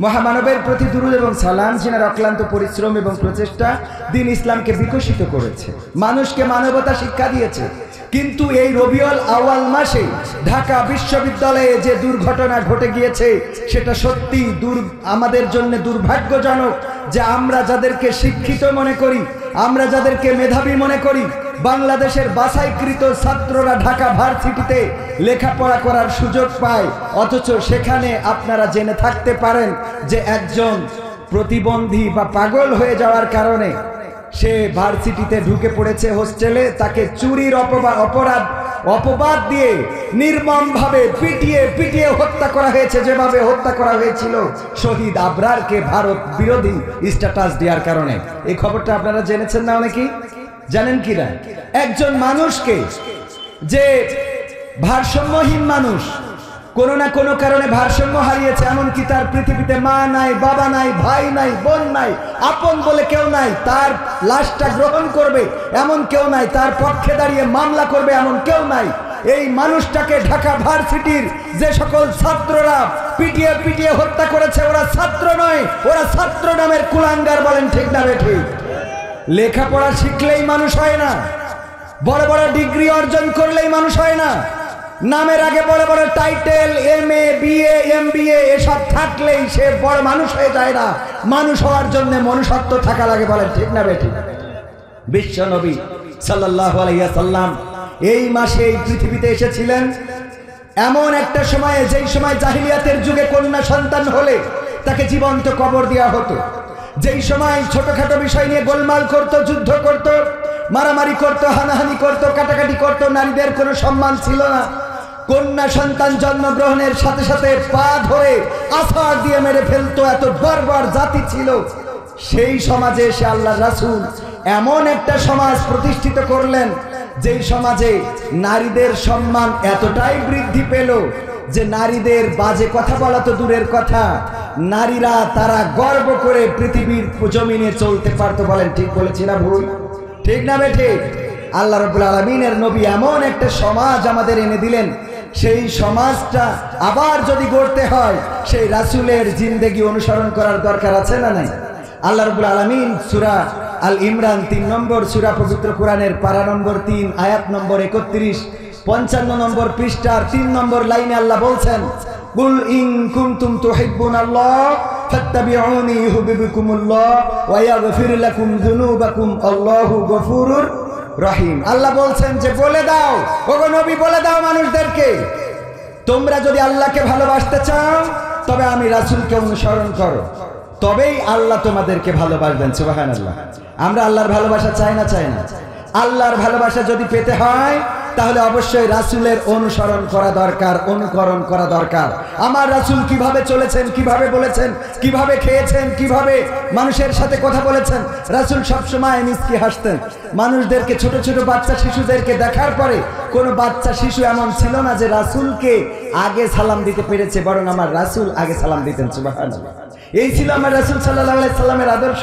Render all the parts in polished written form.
মহামানবের প্রতি দুরূদ এবং সালাম, যিনার অক্লান্ত পরিশ্রম এবং প্রচেষ্টা দ্বীন ইসলামকে বিকশিত করেছে, মানুষকে মানবতা শিক্ষা দিয়েছে। কিন্তু এই রবিউল আউয়াল মাসে ঢাকা বিশ্ববিদ্যালয়ে যে দুর্ঘটনা ঘটে গিয়েছে সেটা সত্যি আমাদের জন্য দুর্ভাগ্যজনক যে আমরা যাদেরকে শিক্ষিত মনে করি, আমরা যাদেরকে মেধাবী মনে করি, বাংলাদেশের বাছাইকৃত ছাত্ররা ঢাকা ভার্সিটিতে লেখাপড়া করার সুযোগ পায়, অথচ সেখানে আপনারা জেনে থাকতে পারেন যে একজন প্রতিবন্ধী বা পাগল হয়ে যাওয়ার কারণে সে ভার্সিটিতে ঢুকে পড়েছে হোস্টেলে, তাকে চুরির অপবাদ দিয়ে নির্মমভাবে পিটিয়ে হত্যা করা হয়েছে, যেভাবে হত্যা করা হয়েছিল শহীদ আবরারকে ভারত বিরোধী স্ট্যাটাস দেওয়ার কারণে। এই খবরটা আপনারা জেনেছেন না? অনেকেই জানেন কিনা? একজন মানুষকে, যে ভারসাম্যহীন মানুষ, কোনো না কোনো কারণে ভারসাম্য হারিয়েছে, এমনকি তার পৃথিবীতে মা নাই, বাবা নাই, ভাই নাই, বোন নাই, আপন বলে কেউ নাই, তার লাশটা গ্রহণ করবে এমন কেউ নাই, তার পক্ষে দাঁড়িয়ে মামলা করবে এমন কেউ নাই। এই মানুষটাকে ঢাকা ভার্সিটির যে সকল ছাত্ররা পিটিয়ে হত্যা করেছে, ওরা ছাত্র নয়, ওরা ছাত্র নামের কুলাঙ্গার। বলেন ঠিক না বেঠিক? লেখাপড়া শিখলেই মানুষ হয় না, বড় বড় ডিগ্রি অর্জন করলেই মানুষ হয় না, নামের আগে বড় বড় টাইটেল MA BA MBA এসব থাকলেই সে বড় মানুষ হয়ে যায় না। মানুষ হওয়ার জন্য মনুষ্যত্ব থাকা লাগে। বলেন ঠিক না বেঠিক? বিশ্ব নবী সাল্লাল্লাহু আলাইহি ওয়াসাল্লাম এই মাসে এই পৃথিবীতে এসেছিলেন এমন একটা সময়ে, যেই সময় জাহিলিয়াতের যুগে কন্যা সন্তান হলে তাকে জীবন্ত কবর দেওয়া হতো, যেই সময় ছোটখাটো বিষয় নিয়ে গোলমাল করত, যুদ্ধ করত, মারামারি করত, হানাহানি করত, কাটাকাটি করত, নারীদের কোনো সম্মান ছিল না। কন্যা সন্তান জন্মগ্রহণের সাথে সাথে পা ধরে আছাড় দিয়ে মেরে ফেলতো, এত বর্বর জাতি ছিল। সেই সমাজে এসে আল্লাহ রাসূল এমন একটা সমাজ প্রতিষ্ঠিত করলেন, যেই সমাজে নারীদের সম্মান এতটাই বৃদ্ধি পেল যে নারীদের বাজে কথা বলা তো দূরের কথা, নারীরা তারা গর্ব করে পৃথিবীর জমিনে চলতে পারতো। বলেন ঠিক বলেছি না ভুল? ঠিক না বেঠিক? আল্লাহ রাব্বুল আলামিনের নবী এমন একটা সমাজ আমাদের এনে দিলেন, সেই সমাজটা আবার যদি গড়তে হয় সেই রাসূলের জিন্দেগি অনুসরণ করার দরকার আছে না নাই? আল্লাহ রাব্বুল আলামিন সূরা আল ইমরান 3 নম্বর সূরা পবিত্র কোরআনের পারা নম্বর 3 আয়াত নম্বর 31 55 নম্বর পৃষ্ঠার 3 নম্বর লাইনে আল্লাহ বলছেন, কুল ইন কুনতুম তুহিব্বুনাল্লাহ ফাত্তাবিউনি ইউহিব্বুকুমুল্লাহ ওয়া ইয়াগফির লাকুম যুনুবাকুম আল্লাহু গফুরুর রহিম। আল্লাহ বলছেন যে বলে দাও, ওগো নবী বলে দাও মানুষদেরকে, তোমরা যদি আল্লাহকে ভালোবাসতে চাও তবে আমি রাসূলকে অনুসরণ করো, তবেই আল্লাহ তোমাদেরকে ভালোবাসবেন। সুবহানাল্লাহ। আমরা আল্লাহর ভালোবাসা চাই না? চাই না? আল্লাহর ভালোবাসা যদি পেতে হয় তাহলে অবশ্যই রাসূলের অনুসরণ করা দরকার, অনুকরণ করা দরকার। আমার রাসূল কিভাবে চলেছেন, কিভাবে বলেছেন, কিভাবে খেয়েছেন, কিভাবে মানুষের সাথে কথা বলেছেন। রাসূল সবসময় মিষ্টি হাসতেন। মানুষদেরকে, ছোট ছোট বাচ্চা শিশুদেরকে দেখার পরে কোনো বাচ্চা শিশু এমন ছিল না যে রাসূলকে আগে সালাম দিতে পেরেছে, বরং আমার রাসূল আগে সালাম দিতেন। সুবহানাল্লাহ। এই ছিল আমার রাসূল সাল্লাল্লাহু আলাইহি সাল্লামের আদর্শ।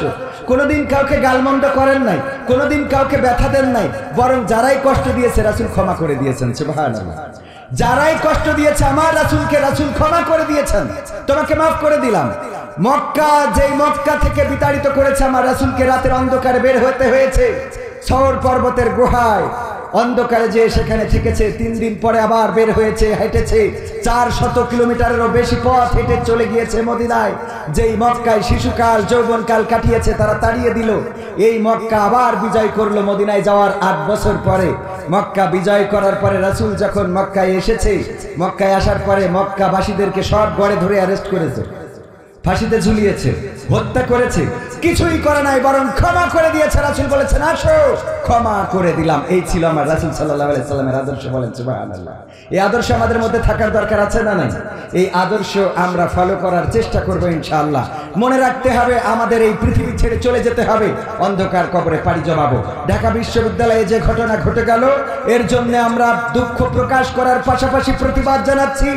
কোনোদিন কাউকে গালমন্দ করেন নাই, কোনোদিন কাউকে ব্যথা দেন নাই, বরং যারাই কষ্ট দিয়েছে রাসূল ক্ষমা করে দিয়েছেন। সুবহানাল্লাহ। যারাই কষ্ট দিয়েছে আমার রাসূলকে রাসূল ক্ষমা করে দিয়েছেন, তোমাকে মাফ করে দিলাম। মক্কা, যেই মক্কা থেকে বিতাড়িত করেছে আমার রাসূলকে, রাতের অন্ধকারে বের হতে হয়েছে সওর পর্বতের গুহায়, অন্ধকারে যে সেখানে থেকেছে, 3 দিন পরে আবার বের হয়েছে, হেঁটেছে 400 কিলোমিটারেরও বেশি পথ হেঁটে চলে গিয়েছে মদিনায়। যেই মক্কায় শিশুকাল যৌবনকাল কাটিয়েছে তারা তাড়িয়ে দিল, এই মক্কা আবার বিজয় করলো। মদিনায় যাওয়ার 8 বছর পরে, মক্কা বিজয় করার পরে রাসূল যখন মক্কায় এসেছে, মক্কায় আসার পরে মক্কাবাসীদেরকে সব গড়ে ধরে অ্যারেস্ট করেছে, ফাঁসিতে ঝুলিয়েছে, হত্যা করেছে, কিছুই করে নাই, বরং ক্ষমা করে দিয়েছে। রাসূল বলেছেন আসো ক্ষমা করে দিলাম। এই ছিল আমার রাসূল সাল্লাল্লাহু আলাইহি সাল্লামের আদর্শ। বলেন সুবহানাল্লাহ। এই আদর্শ আমাদের মধ্যে থাকার দরকার আছে না নাই? এই আদর্শ আমরা ফলো করার চেষ্টা করব ইনশাআল্লাহ। মনে রাখতে হবে আমাদের এই পৃথিবী ছেড়ে চলে যেতে হবে, অন্ধকার কবরে পাড়ি জমাবো। ঢাকা বিশ্ববিদ্যালয়ে যে ঘটনা ঘটে গেল এর জন্য আমরা দুঃখ প্রকাশ করার পাশাপাশি প্রতিবাদ জানাচ্ছি।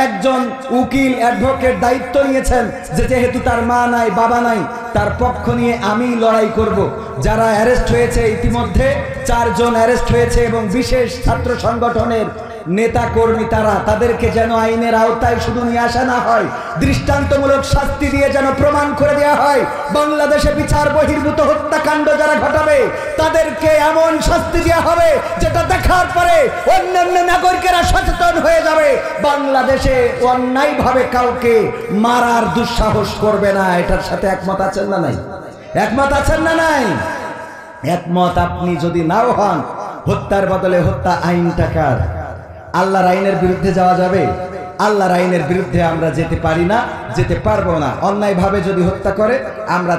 একজন উকিল, অ্যাডভোকেট দায়িত্ব নিয়েছেন যে যেহেতু তার মা নাই, বাবা নাই, তার পক্ষ নিয়ে আমি লড়াই করব। যারা অ্যারেস্ট হয়েছে, ইতিমধ্যে 4 জন অ্যারেস্ট হয়েছে এবং বিশেষ ছাত্র সংগঠনের নেতা কর্মী তারা, তাদেরকে যেন আইনের আওতায় শুধু নিয়ে আসা না হয়, দৃষ্টান্তমূলক শাস্তি দিয়ে যেন প্রমাণ করে দেওয়া হয় বাংলাদেশে বিচার বহির্ভূত হত্যাকাণ্ড যারা ঘটাবে তাদেরকে এমন শাস্তি দেওয়া হবে যেটা দেখার পরে অন্যান্য নাগরিকেরা সচেতন হয়ে যাবে, বাংলাদেশে অন্যায়ভাবে কাউকে মারার দুঃসাহস করবে না। এটার সাথে একমত আছেন না নাই? একমত আছেন না নাই? একমত আপনি যদি নাও হন, হত্যার বদলে হত্যা আইনটা কার? আল্লাহর আইনের বিরুদ্ধে যাওয়া যাবে? আল্লাহর আইনের বিরুদ্ধে আমরা যেতে পারি না, যেতে পারবো না। অন্যায়ভাবে যদি হত্যা করে আমরা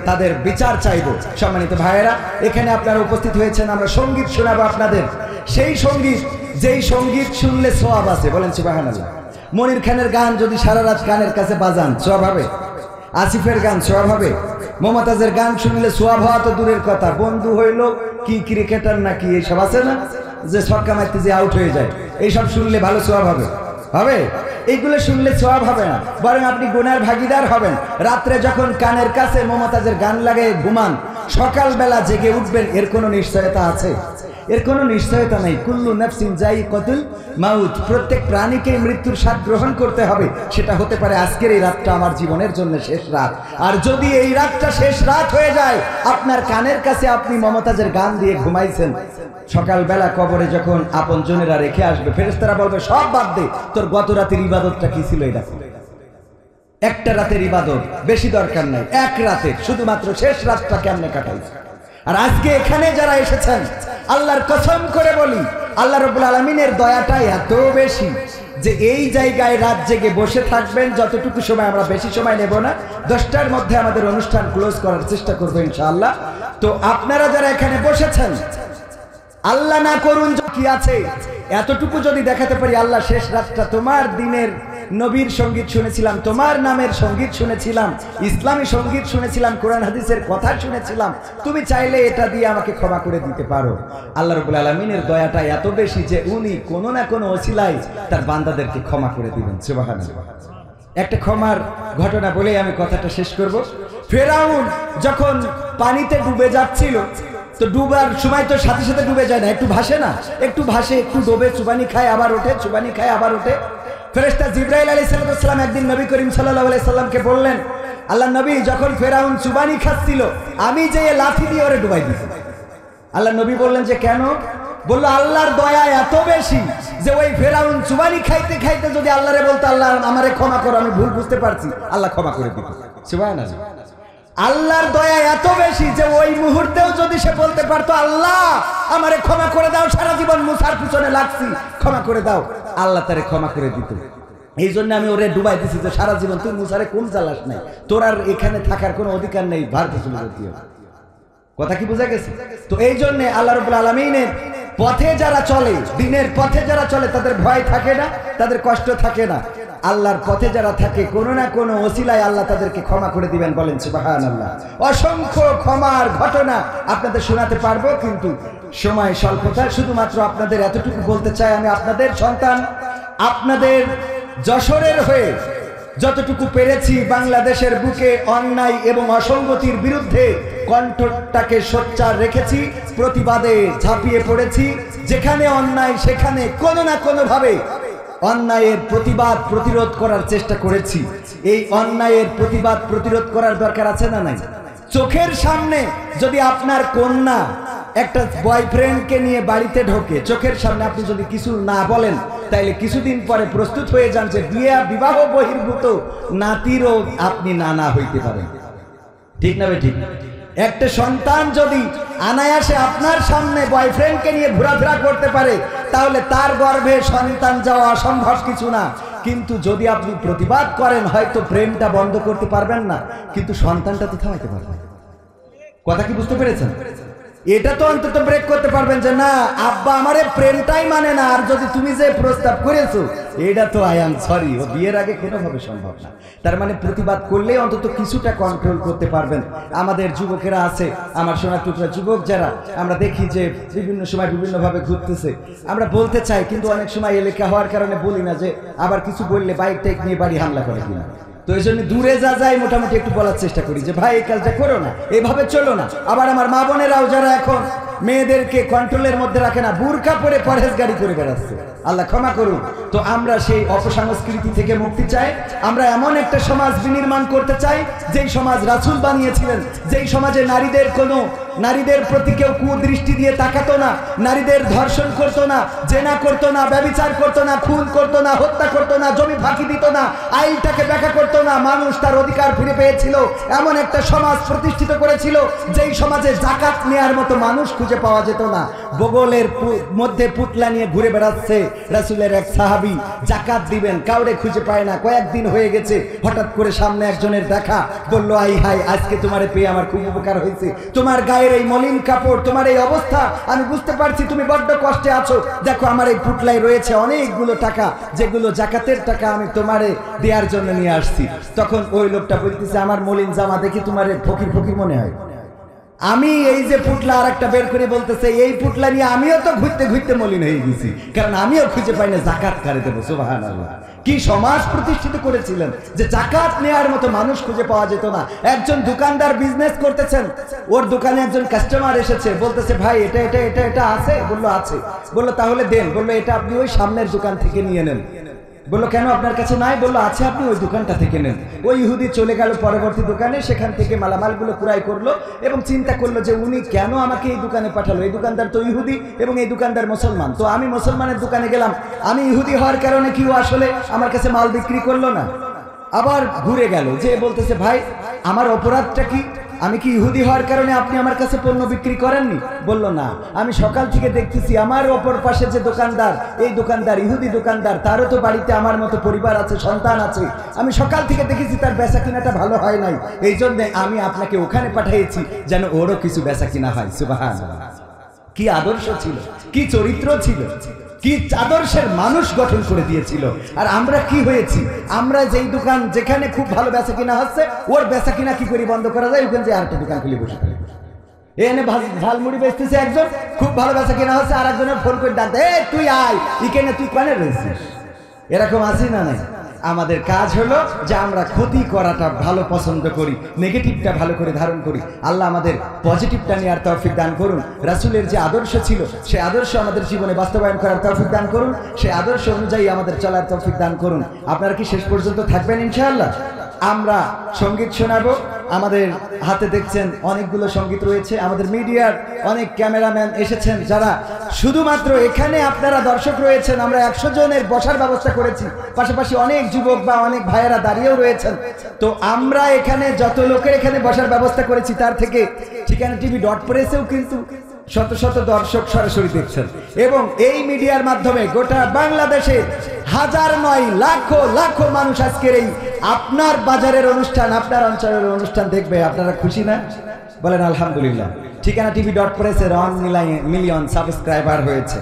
তাদের বিচার চাইব। সম্মানিত ভাইয়েরা, এখানে আপনারা উপস্থিত হয়েছেন, আমরা সঙ্গীত শোনাবো আপনাদের। সেই সঙ্গীত, যেই সঙ্গীত শুনলে সওয়াব আছে, বলেন সুবহানাল্লাহ। মনির খানের গান যদি সারা রাত কানের কাছে বাজান সওয়াব হবে? আসিফের গান সওয়াব হবে? মমতাজের গান শুনলে সওয়াব হওয়া তো দূরের কথা, বন্ধু হইল কি ক্রিকেটার নাকি এইসব আছে না, যে ছক্কা মারতে যে আউট হয়ে যায়, এইসব শুনলে ভালো সওয়াব হবে? হবে? এইগুলো শুনলে সওয়াব হবে না, বরং আপনি গুনার ভাগীদার হবেন। রাত্রে যখন কানের কাছে মমতাজের গান লাগে ঘুমান, সকালবেলা জেগে উঠবেন, এর কোনো নিশ্চয়তা আছে? এর কোনো নিশ্চয়তা নাই। কুল্লু নাফসিন যায়িকাতুল মাউত, প্রত্যেক প্রাণীকে মৃত্যুর স্বাদ গ্রহণ করতে হবে। সেটা হতে পারে আজকের এই রাতটা আমার জীবনের জন্য শেষ রাত। আর যদি এই রাতটা শেষ রাত হয়ে যায়, আপনার কানের কাছে আপনি মমতাজের গান দিয়ে ঘুমাইছেন, সকালবেলা কবরে যখন আপনজনেরা রেখে আসবে, ফেরেশতারা বলবে সব বাদ দে, তোর গত রাতের ইবাদতটা কি ছিল? এটা একটা রাতের ইবাদত, বেশি দরকার নাই, এক রাতের, শুধুমাত্র শেষ রাতটা কেমনে কাটাইছে। আর আজকে এখানে যারা এসেছেন, আল্লাহর কসম করে বলি, আল্লাহ রাব্বুল আলামিনের দয়াটা এত বেশি যে এই জায়গায় রাত জেগে বসে থাকবেন যতটুকু সময়, আমরা বেশি সময় নেব না, 10টার মধ্যে আমাদের অনুষ্ঠান ক্লোজ করার চেষ্টা করবো ইনশাআল্লাহ। তো আপনারা যারা এখানে বসেছেন, আল্লাহ না করুন কি আছে, এতটুকু যদি দেখাতে পারি, আল্লাহ শেষ রাতটা তোমার দিনের নবীর সঙ্গীত শুনেছিলাম, তোমার নামের সঙ্গীত শুনেছিলাম, ইসলামী সঙ্গীত শুনেছিলাম, কোরআন হাদিসের কথা শুনেছিলাম, তুমি চাইলে এটা দিয়ে আমাকে ক্ষমা করে দিতে পারো। আল্লাহ রাব্বুল আলামিনের দয়াটা এত বেশি যে উনি কোনো না কোনো ওসিলায় তার বান্দাদেরকে ক্ষমা করে দিবেন। সুবহানাল্লাহ। একটা ক্ষমার ঘটনা বলে আমি কথাটা শেষ করব। ফেরাউন যখন পানিতে ডুবে যাচ্ছিল, তো ডুবার সময় তো সাথে সাথে ডুবে যায় না, একটু ভাসে না, একটু ভাসে, একটু ডোবে, চুবানি খায় আবার ওঠে, চুবানি খায় আবার ওঠে। ফেরেশতা জিবরাইল আলাইহিস সালাম একদিন নবী করিম সাল্লাল্লাহু আলাইহি সাল্লামকে বললেন, আল্লাহ নবী, যখন ফেরাউন চুবানি খাচ্ছিল, আমি যে লাঠি দিয়ে ওরে ডুবাই দিছি। আল্লাহ নবী বললেন যে কেন? বলল, আল্লাহর দয়া এত বেশি যে ওই ফেরাউন চুবানি খাইতে খাইতে যদি আল্লাহরে বলতো, আল্লাহ আমারে ক্ষমা করো, আমি ভুল বুঝতে পারছি, আল্লাহ ক্ষমা করে দিত। সুবহানাল্লাহ। আল্লাহর দয়া এত বেশি যে ওই মুহূর্তেও যদি সে বলতে পারতো, আল্লাহ আমারে ক্ষমা করে দাও, সারা জীবন মুসার পিছনে লাগছি, ক্ষমা করে দাও, আল্লাহ তারে ক্ষমা করে দিত। এই জন্য আমি ওরে ডুবাই দিছি যে সারা জীবন তুই মুসারে কোন চালাস নাই, তোর আর এখানে থাকার কোনো অধিকার নেই, ভারতে চলে যেতে হবে। কথা কি বোঝা গেছে? তো এই জন্য আল্লাহ রাব্বুল আলামিনের পথে যারা চলে, দিনের পথে যারা চলে, তাদের ভয় থাকে না, তাদের কষ্ট থাকে না। আল্লাহর পথে যারা থাকে, কোনো না কোনো ওসিলায় আল্লাহ তাদেরকে ক্ষমা করে দিবেন। বলেন সুবহানাল্লাহ। অসংখ্য ক্ষমার ঘটনা আপনাদের শোনাতে পারবো, কিন্তু সময় স্বল্পতা। শুধুমাত্র আপনাদের এতটুকু বলতে চাই, আমি আপনাদের সন্তান, আপনাদের যশোরের হয়ে যতটুকু পেরেছি বাংলাদেশের বুকে অন্যায় এবং অসঙ্গতির বিরুদ্ধে কণ্ঠটাকে সোচ্চার রেখেছি, প্রতিবাদে ঝাঁপিয়ে পড়েছি। যেখানে অন্যায় সেখানে কোনো না কোনোভাবে অন্যায়ের প্রতিবাদ প্রতিরোধ করার চেষ্টা করেছি। এই অন্যায়ের প্রতিবাদ প্রতিরোধ করার দরকার আছে না নাই? চোখের সামনে যদি আপনার কন্যা একটা বয়ফ্রেন্ডকে নিয়ে বাড়িতে ঢোকে, চোখের সামনে আপনি যদি কিছু না বলেন, তাইলে কিছুদিন পরে প্রস্তুত হয়ে যান যে বিবাহ বহির্ভূত নাতিরও আপনি নানা হইতে পারেন। ঠিক না ঠিক? একটা সন্তান যদি অনায়াসে আপনার সামনে বয়ফ্রেন্ডকে নিয়ে ঘোরাফেরা করতে পারে, তাহলে তার গর্ভে সন্তান যাওয়া অসম্ভব কিছু না। কিন্তু যদি আপনি প্রতিবাদ করেন, হয়তো প্রেমটা বন্ধ করতে পারবেন না, কিন্তু সন্তানটা তো থামাইতে পারবেন। কথা কি বুঝতে পেরেছেন? এটা তো অন্তত ব্রেক করতে পারবেন যে না, আব্বা আমারে প্রেমটাই মানে না, আর যদি তুমি যে প্রস্তাব করেছো এটা তো আই এম সরি, ও বিয়ের আগে কোনোভাবে সম্ভব না। তার মানে প্রতিবাদ করলে অন্তত কিছুটা কন্ট্রোল করতে পারবেন। আমাদের যুবকেরা আছে, আমার সোনার টুকরা যুবক যারা, আমরা দেখি যে বিভিন্ন সময় বিভিন্নভাবে ঘুরতেছে। আমরা বলতে চাই, কিন্তু অনেক সময় এলাকা হওয়ার কারণে বলি না, যে আবার কিছু বললে বাইক টাইক নিয়ে বাড়ি হামলা করে কিনা। তো এই জন্য দূরে যা যায় মোটামুটি একটু বলার চেষ্টা করি যে ভাই এই কাজটা করো না, এইভাবে চলো না। আবার আমার মা বোনেরাও যারা এখন মেয়েদেরকে কন্ট্রোলের মধ্যে রাখে না, বুরকা পরে পরহেজগারি করে বেড়াচ্ছে। আল্লাহ ক্ষমা করুন। তো আমরা সেই অপসংস্কৃতি থেকে মুক্তি চাই। আমরা এমন একটা সমাজ বিনির্মাণ করতে চাই যেই সমাজ রাসূল বানিয়েছিলেন, যেই সমাজে নারীদের প্রতি কেউ কুদৃষ্টি দিয়ে তাকাতো না, নারীদের ধর্ষণ করতো না, জেনা করতো না, ব্যভিচার করতো না, খুন করতো না, হত্যা করতো না, জমি ফাঁকি দিত না, আইনটাকে ব্যাখ্যা করতো না, মানুষ তার অধিকার ফিরে পেয়েছিল। এমন একটা সমাজ প্রতিষ্ঠিত করেছিল যেই সমাজে যাকাত নেওয়ার মতো মানুষ খুঁজে পাওয়া যেত না। বগলের মধ্যে পুতলা নিয়ে ঘুরে বেড়াচ্ছে রাসূলের এক সাহাবী, যাকাত দিবেন কাউরে খুঁজে পায় না। কয়েকদিন হয়ে গেছে, হঠাৎ করে সামনে একজনের দেখা, বলল আই হাই আজকে তোমারে পেয়ে আমার খুব উপকার হয়েছে, তোমার গায়ের এই মলিন কাপড়, তোমার এই অবস্থা আমি বুঝতে পারছি তুমি বড্ড কষ্টে আছো, দেখো আমার এই পুতলায় রয়েছে অনেকগুলো টাকা, যেগুলো যাকাতের টাকা আমি তোমারে দেওয়ার জন্য নিয়ে আসছি। তখন ওই লোকটা বলতেছে আমার মলিন জামা দেখি তোমার ফকির ফকির মনে হয়। আমি এই যে পুটলা আর একটা বের করে বলতেছে, এই পুটলা নিয়ে আমিও তো ঘুরতে ঘুরতে মলিন হয়ে গেছি, কারণ আমিও খুঁজে পাই না জাকাত কারে দেবো। সুবহানাল্লাহ, কি সমাজ প্রতিষ্ঠিত করেছিলেন যে জাকাত নেওয়ার মতো মানুষ খুঁজে পাওয়া যেত না। একজন দোকানদার বিজনেস করতেছেন, ওর দোকানে একজন কাস্টমার এসেছে, বলতেছে ভাই এটা এটা এটা এটা আছে? বললো আছে। বললো তাহলে দেন। বললো এটা আপনি ওই সামনের দোকান থেকে নিয়ে নেন। বললো কেন আপনার কাছে নাই? বললো আছে, আপনি ওই দোকানটা থেকে নেন। ওই ইহুদি চলে গেল পরবর্তী দোকানে, সেখান থেকে মালামালগুলো ক্রয় করলো এবং চিন্তা করলো যে উনি কেন আমাকে এই দোকানে পাঠালো, এই দোকানদার তো ইহুদি এবং এই দোকানদার মুসলমান, তো আমি মুসলমানের দোকানে গেলাম, আমি ইহুদি হওয়ার কারণে কি ও আসলে আমার কাছে মাল বিক্রি করলো না? আবার ঘুরে গেল, যে বলতেছে ভাই আমার অপরাধটা কি, আমি কি ইহুদি হওয়ার কারণে আপনি আমার কাছে পণ্য বিক্রি করেননি? বলল না, আমি সকাল থেকে দেখতেছি আমার অপর পাশে যে দোকানদার, এই দোকানদার ইহুদি দোকানদার, তারও তো বাড়িতে আমার মতো পরিবার আছে, সন্তান আছে, আমি সকাল থেকে দেখেছি তার বেচা কিনাটা ভালো হয় নাই, এই জন্য আমি আপনাকে ওখানে পাঠিয়েছি যেন ওরও কিছু বেচা কিনা হয়। সুবহানাল্লাহ, কি আদর্শ ছিল, কি চরিত্র ছিল, কি আদর্শের মানুষ গঠন করে দিয়েছিল। আর আমরা কি হয়েছি, আমরা যেই দোকান যেখানে খুব ভালো বেচা কিনা হচ্ছে, ওর বেচা কিনা কি করে বন্ধ করা যায়, ওখানে যে আরেকটা দোকান খুলে বসে থাকি। এনে ঝালমুড়ি বেচতেছে একজন, খুব ভালো বেচা কিনা হচ্ছে, আর একজনের ফোন করে ডাকতে, এ তুই আয় এখানে, তুই কানে রয়েছিস। এরকম আছি না নাই? আমাদের কাজ হলো যে আমরা ক্ষতি করাটা ভালো পছন্দ করি, নেগেটিভটা ভালো করে ধারণ করি। আল্লাহ আমাদের পজিটিভটা নেওয়ার তৌফিক দান করুন। রাসূলের যে আদর্শ ছিল সেই আদর্শ আমাদের জীবনে বাস্তবায়ন করার তৌফিক দান করুন, সেই আদর্শ অনুযায়ী আমাদের চলার তৌফিক দান করুন। আপনারা কি শেষ পর্যন্ত থাকবেন ইনশাআল্লাহ? আমরা সঙ্গীত শোনাবো। আমাদের হাতে দেখছেন অনেকগুলো সঙ্গীত রয়েছে, আমাদের মিডিয়ার অনেক ক্যামেরাম্যান এসেছেন, যারা শুধুমাত্র এখানে আপনারা দর্শক রয়েছেন, আমরা 100 জনের বসার ব্যবস্থা করেছি, পাশাপাশি অনেক যুবক বা অনেক ভাইয়েরা দাঁড়িয়েও রয়েছেন। তো আমরা এখানে যত লোকের এখানে বসার ব্যবস্থা করেছি তার থেকে ঠিকানা TV.press-এও কিন্তু শত শত দর্শক সরাসরি দেখছেন, এবং এই মিডিয়ার মাধ্যমে গোটা বাংলাদেশে হাজার নয় লাখো লাখো মানুষ আজকের এই আপনার বাজারের অনুষ্ঠান, আপনার অঞ্চলের অনুষ্ঠান দেখবে। আপনারা খুশি না? বলেন আলহামদুলিল্লাহ। ঠিকানা TV.press-এর 1 মিলিয়ন সাবস্ক্রাইবার হয়েছে,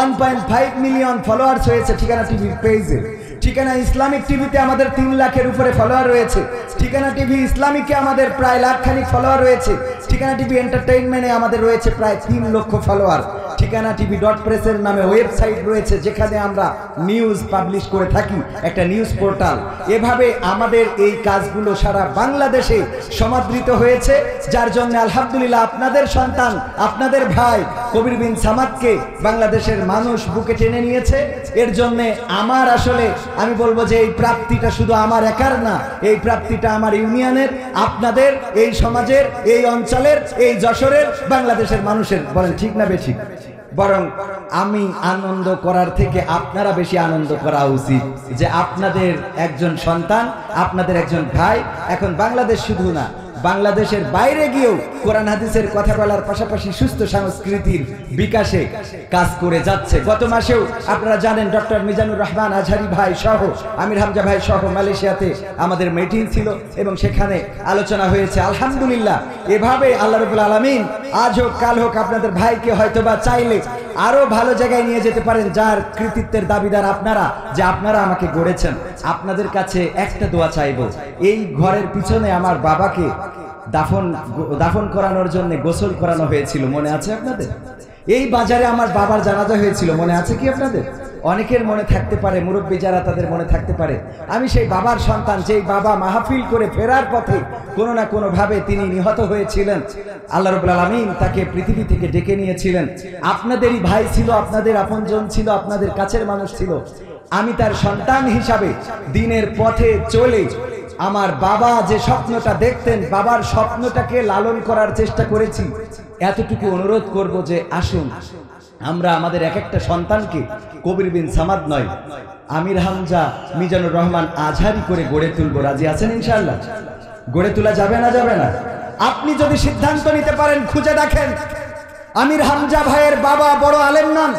1.5 মিলিয়ন ফলোয়ার্স হয়েছে ঠিকানা টিভির পেজে। ঠিকানা ইসলামিক টিভিতে আমাদের 3 লাখের উপরে ফলোয়ার রয়েছে। ঠিকানা টিভি ইসলামিকে আমাদের প্রায় লাখখানিক ফলোয়ার রয়েছে। ঠিকানা টিভি এন্টারটেইনমেন্টে আমাদের রয়েছে প্রায় 3 লক্ষ ফলোয়ার। ঠিকানা TV.press-এর নামে ওয়েবসাইট রয়েছে, যেখানে আমরা নিউজ পাবলিশ করে থাকি, একটা নিউজ পোর্টাল। এভাবে আমাদের এই কাজগুলো সারা বাংলাদেশে সমাদৃত হয়েছে, যার জন্য আলহামদুলিল্লাহ আপনাদের সন্তান, আপনাদের ভাই কবির বিন সামাদকে বাংলাদেশের মানুষ বুকে টেনে নিয়েছে। এর জন্য আমার আসলে আমি বলবো যে এই প্রাপ্তিটা শুধু আমার একার না, এই প্রাপ্তিটা আমার ইউনিয়নের, আপনাদের, এই সমাজের, এই অঞ্চলের, এই যশোরের, বাংলাদেশের মানুষের। বলেন ঠিক না বেঠিক? বরং আমি আনন্দ করার থেকে আপনারা বেশি আনন্দ করা উচিত যে আপনাদের একজন সন্তান, আপনাদের একজন ভাই এখন বাংলাদেশ শুধু না, বাংলাদেশের বাইরে গিয়েও কোরআন হাদিসের কথা বলার পাশাপাশি সুস্থ সংস্কৃতির বিকাশে কাজ করে যাচ্ছে। গত মাসেও আপনারা জানেন ডক্টর মিজানুর রহমান আজহারি ভাই সহ, আমির হামজা ভাই সহ মালয়েশিয়াতে আমাদের মিটিং ছিল এবং সেখানে আলোচনা হয়েছে। আলহামদুলিল্লাহ, এভাবে আল্লাহ রাব্বুল আলামিন আজ হোক কাল হোক আপনাদের ভাইকে হয়তোবা চাইলে আরো ভালো জায়গায় নিয়ে যেতে পারেন, যার কৃতিত্বের দাবিদার আপনারা, যে আপনারা আমাকে গড়েছেন। আপনাদের কাছে একটা দোয়া চাইবো, এই ঘরের পিছনে আমার বাবাকে দাফন করানোর জন্য গোসল করানো হয়েছিল, মনে আছে আপনাদের? এই বাজারে আমার বাবার জানাজা হয়েছিল, মনে আছে কি আপনাদের? অনেকের মনে থাকতে পারে, মুরব্বী যারা তাদের মনে থাকতে পারে, আমি সেই বাবার সন্তান, যেই বাবা মাহফিল করে ফেরার পথে কোনো না কোনো ভাবে তিনি নিহত হয়েছিলেন। আল্লাহ রাব্বুল আলামিন তাকে পৃথিবী থেকে ডেকে নিয়েছিলেন। আপনাদেরই ভাই ছিল, আপনাদের আপনজন ছিল, আপনাদের কাছের মানুষ ছিল। আমি তার সন্তান হিসাবে দিনের পথে চলে আমার বাবা যে স্বপ্নটা দেখতেন, বাবার স্বপ্নটাকে লালন করার চেষ্টা করেছি। এতটুকু অনুরোধ করব যে আসুন আমরা আমাদের এক একটা সন্তানকে কবির বিন সামাদ নয়, আমির হামজা মিজানুর রহমান আজহারি করে গড়ে তুলব। রাজি আছেন ইনশাআল্লাহ? গড়ে তোলা যাবে না যাবে না? আপনি যদি সিদ্ধান্ত নিতে পারেন, খুঁজে দেখেন আমির হামজা ভাইয়ের বাবা বড় আলেম নন,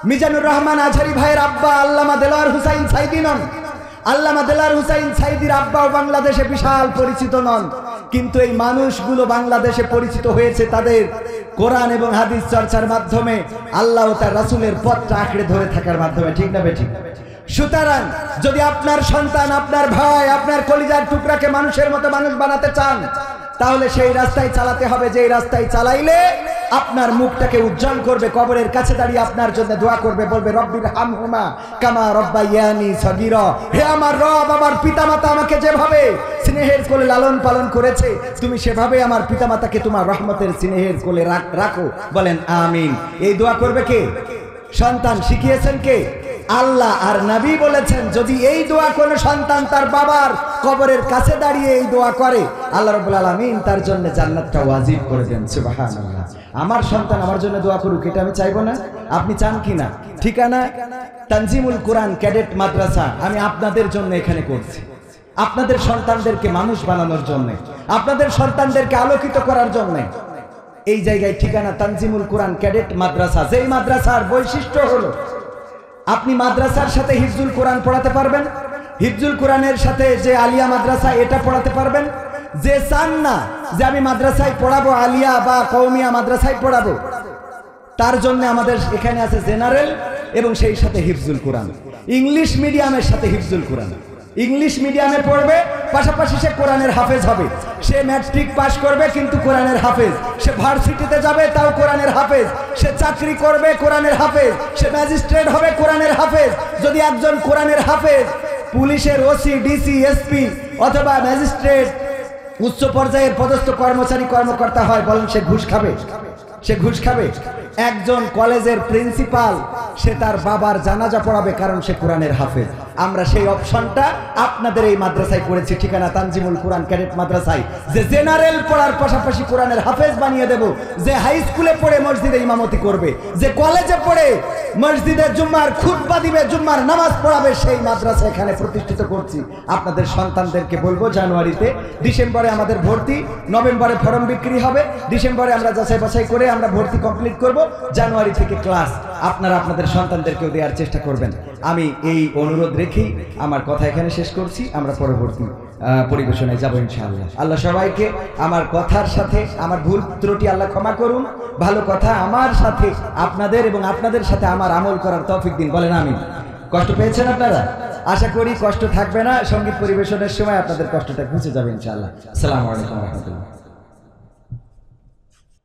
মিজানুর রহমান আজহারি ভাইয়ের আব্বা আল্লামা দেলোয়ার হুসাইন সাইদি নন। আল্লামা দেলোয়ার হুসাইন সাইদির আব্বাও বাংলাদেশে বিশাল পরিচিত নন, কিন্তু এই মানুষগুলো বাংলাদেশে পরিচিত হয়েছে তাদের কোরআন এবং হাদিস চর্চার মাধ্যমে, আল্লাহ ও তার রাসূলের পথটা আঁকড়ে ধরে থাকার মাধ্যমে। ঠিক না বেঠিক? সুতরাং যদি আপনার সন্তান, আপনার ভাই, আপনার কলিজার টুকরাকে মানুষের মতো মানুষ বানাতে চান, তাহলে সেই রাস্তায় চালাতে হবে যে রাস্তায় চালাইলে আপনার মুখটাকে উজ্জ্বল করবে, কবরের কাছে দাঁড়িয়ে আপনার জন্য দোয়া করবে, বলবে রব্বির হামহুমা কামা রব্বায়ানি সগীরা। হে আমার রব, আমার পিতামাতা আমাকে যেভাবে স্নেহের কোলে লালন পালন করেছে, তুমি সেভাবে আমার পিতামাতাকে তোমার রহমতের স্নেহের কোলে রাখো। বলেন আমিন। এই দোয়া করবে কে? সন্তান। শিখিয়েছেন কে? আল্লাহ। আর নবী বলেছেন যদি এই দোয়া কোনো সন্তান তার বাবার কবরের কাছে দাঁড়িয়ে এই দোয়া করে, আল্লাহ রাব্বুল আলামিন তার জন্য জান্নাতটা ওয়াজিব করে দেন। সুবহানাল্লাহ। আমার সন্তান আমার জন্য দোয়া করুক, এটা আমি চাইবো না? আপনি চান কি না? ঠিকানা তানজিমুল কোরআন ক্যাডেট মাদ্রাসা আমি আপনাদের জন্য এখানে করছি, আপনাদের সন্তানদেরকে মানুষ বানানোর জন্য, আপনাদের সন্তানদেরকে আলোকিত করার জন্য। এই জায়গায় ঠিকানা তানজিমুল কোরআন ক্যাডেট মাদ্রাসা। যেই মাদ্রাসার বৈশিষ্ট্য হলো আপনি মাদ্রাসার সাথে হিফজুল কোরআন পড়াতে পারবেন, হিফজুল কোরআনের সাথে যে আলিয়া মাদ্রাসা এটা পড়াতে পারবেন। যে চান না যে আমি মাদ্রাসায় পড়াবো, আলিয়া বা কওমিয়া মাদ্রাসায় পড়াবো, তার জন্য আমাদের এখানে আছে জেনারেল এবং সেই সাথে হিফজুল কোরআন। ইংলিশ মিডিয়ামের সাথে হিফজুল কোরআন। ইংলিশ মিডিয়ামে পড়বে, পাশাপাশি সে কোরআনের হাফেজ হবে। সে ম্যাট্রিক পাস করবে কিন্তু কোরআনের হাফেজ। সে ভার্সিটিতে যাবে তাও কোরআনের হাফেজ। সে চাকরি করবে কোরআনের হাফেজ। সে ম্যাজিস্ট্রেট হবে কোরআনের হাফেজ। যদি একজন কোরআনের হাফেজ পুলিশের ওসি, ডিসি, এসপি অথবা ম্যাজিস্ট্রেট উচ্চ পর্যায়ের পদস্থ কর্মচারী কর্মকর্তা হয়, বলেন সে ঘুষ খাবে? সে ঘুষ খাবে? একজন কলেজের প্রিন্সিপাল সে তার বাবার জানাজা পড়াবে কারণ সে কোরআনের হাফেজ। আমরা সেই অপশনটা আপনাদের এই মাদ্রাসায় করেছি। ঠিকানা তানজিমুল কোরআন ক্যাডেট মাদ্রাসায়। যে জেনারেল পড়ার পাশাপাশি কোরআনের হাফেজ বানিয়ে দেব, যে হাই স্কুলে পড়ে মসজিদে ইমামতি করবে, যে কলেজে পড়ে মসজিদে জুম্মার খুতবা দিবে, জুম্মার নামাজ পড়াবে, সেই মাদ্রাসা এখানে প্রতিষ্ঠিত করছি। আপনাদের সন্তানদেরকে বলবো জানুয়ারিতে, ডিসেম্বরে আমাদের ভর্তি, নভেম্বরে ফর্ম বিক্রি হবে, ডিসেম্বরে আমরা যাচাই বাছাই করে আমরা ভর্তি কমপ্লিট করব, জানুয়ারি থেকে ক্লাস। আপনারা আপনাদের সন্তানদেরকেও দেওয়ার চেষ্টা করবেন। আমি এই অনুরোধ রেখেই আমার কথা এখানে শেষ করছি। আমরা পরবর্তী পরিবেশনায় যাবো ইনশাআল্লাহ। আল্লাহ সবাইকে আমার কথার সাথে আমার ভুল ত্রুটি আল্লাহ ক্ষমা করুন, ভালো কথা আমার সাথে আপনাদের এবং আপনাদের সাথে আমার আমল করার তৌফিক দিন। বলেন আমিন। কষ্ট পেয়েছেন আপনারা? আশা করি কষ্ট থাকবে না। সঙ্গীত পরিবেশনের সময় আপনাদের কষ্টটা ঘুচে যাবে ইনশাআল্লাহ। আসসালামু আলাইকুম ওয়া রাহমাতুল্লাহ।